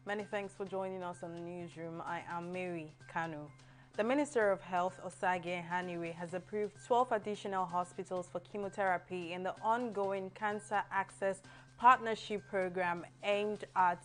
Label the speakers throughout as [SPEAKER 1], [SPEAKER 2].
[SPEAKER 1] Many thanks for joining us on the newsroom. I am Mary Kanu. The Minister of Health, Osagie Ehanire, has approved 12 additional hospitals for chemotherapy in the ongoing Cancer Access Partnership Program aimed at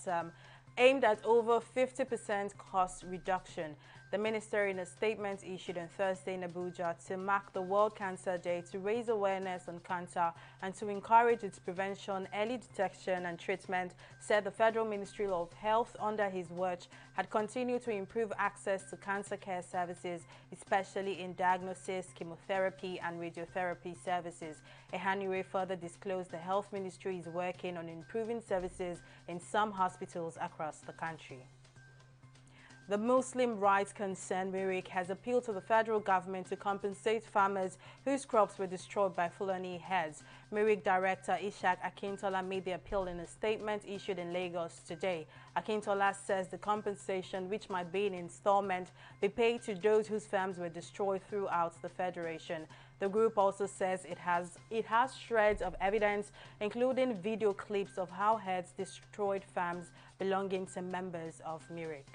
[SPEAKER 1] over 50% cost reduction. The minister, in a statement issued on Thursday in Abuja to mark the World Cancer Day, to raise awareness on cancer and to encourage its prevention, early detection and treatment, said the Federal Ministry of Health under his watch had continued to improve access to cancer care services, especially in diagnosis, chemotherapy and radiotherapy services. Ehanire further disclosed the Health Ministry is working on improving services in some hospitals across the country. The Muslim rights concern MIRIC has appealed to the federal government to compensate farmers whose crops were destroyed by Fulani heads. MIRIC Director Ishaq Akintola made the appeal in a statement issued in Lagos today. Akintola says the compensation, which might be in installment, be paid to those whose farms were destroyed throughout the federation. The group also says it has shreds of evidence, including video clips of how heads destroyed farms belonging to members of MIRIC.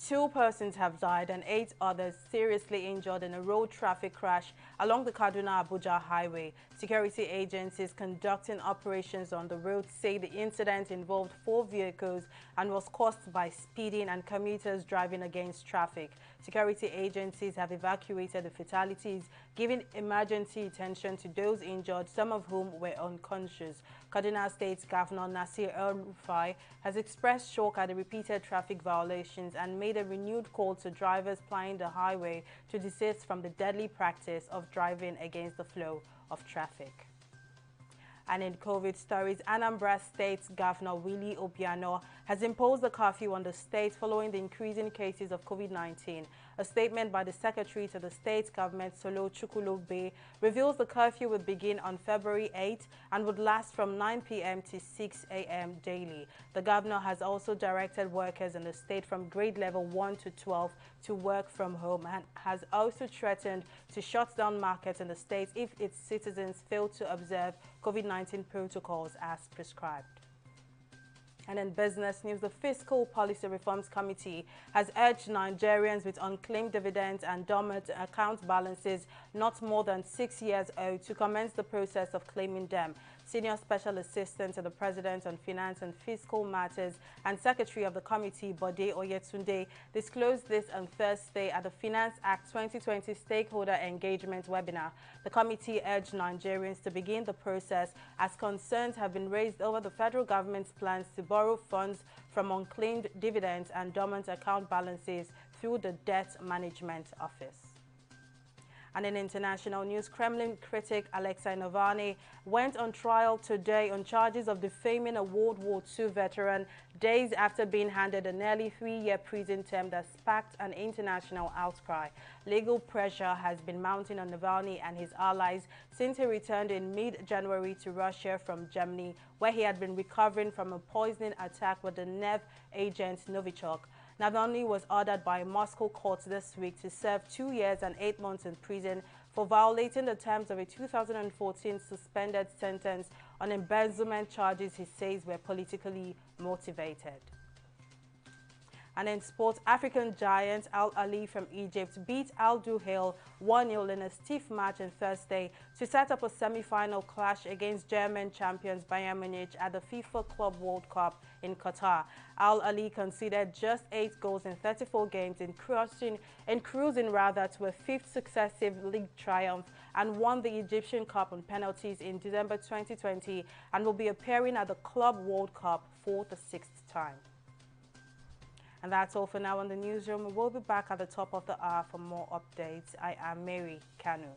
[SPEAKER 1] 2 persons have died and 8 others seriously injured in a road traffic crash along the Kaduna-Abuja highway. Security agencies conducting operations on the road say the incident involved 4 vehicles and was caused by speeding and commuters driving against traffic. Security agencies have evacuated the fatalities, giving emergency attention to those injured, some of whom were unconscious. Kaduna State Governor Nasir El-Rufai has expressed shock at the repeated traffic violations and made a renewed call to drivers plying the highway to desist from the deadly practice of driving against the flow of traffic. And in COVID stories, Anambra State Governor Willie Obiano has imposed a curfew on the state following the increasing cases of COVID-19. A statement by the Secretary to the state government, Solo Chukwulogbe, reveals the curfew would begin on February 8 and would last from 9 p.m. to 6 a.m. daily. The governor has also directed workers in the state from grade level 1 to 12 to work from home and has also threatened to shut down markets in the state if its citizens fail to observe COVID-19 protocols as prescribed. And in business news, the Fiscal Policy Reforms Committee has urged Nigerians with unclaimed dividends and dormant account balances not more than 6 years old to commence the process of claiming them. Senior Special Assistant to the President on Finance and Fiscal Matters and Secretary of the Committee, Bode Oyetunde, disclosed this on Thursday at the Finance Act 2020 Stakeholder Engagement webinar. The committee urged Nigerians to begin the process as concerns have been raised over the federal government's plans to borrow funds from unclaimed dividends and dormant account balances through the Debt Management Office. And in international news, Kremlin critic Alexei Navalny went on trial today on charges of defaming a World War II veteran days after being handed a nearly 3-year prison term that sparked an international outcry. Legal pressure has been mounting on Navalny and his allies since he returned in mid-January to Russia from Germany, where he had been recovering from a poisoning attack with the nerve agent Novichok. Navalny was ordered by a Moscow court this week to serve 2 years and 8 months in prison for violating the terms of a 2014 suspended sentence on embezzlement charges he says were politically motivated. And in sports, African giant Al Ahly from Egypt beat Al Duhail 1-0 in a stiff match on Thursday to set up a semi-final clash against German champions Bayern Munich at the FIFA Club World Cup in Qatar. Al Ahly conceded just 8 goals in 34 games in cruising to a 5th successive league triumph and won the Egyptian Cup on penalties in December 2020 and will be appearing at the Club World Cup for the 6th time. And that's all for now on the newsroom. We'll be back at the top of the hour for more updates. I am Mary Kanu.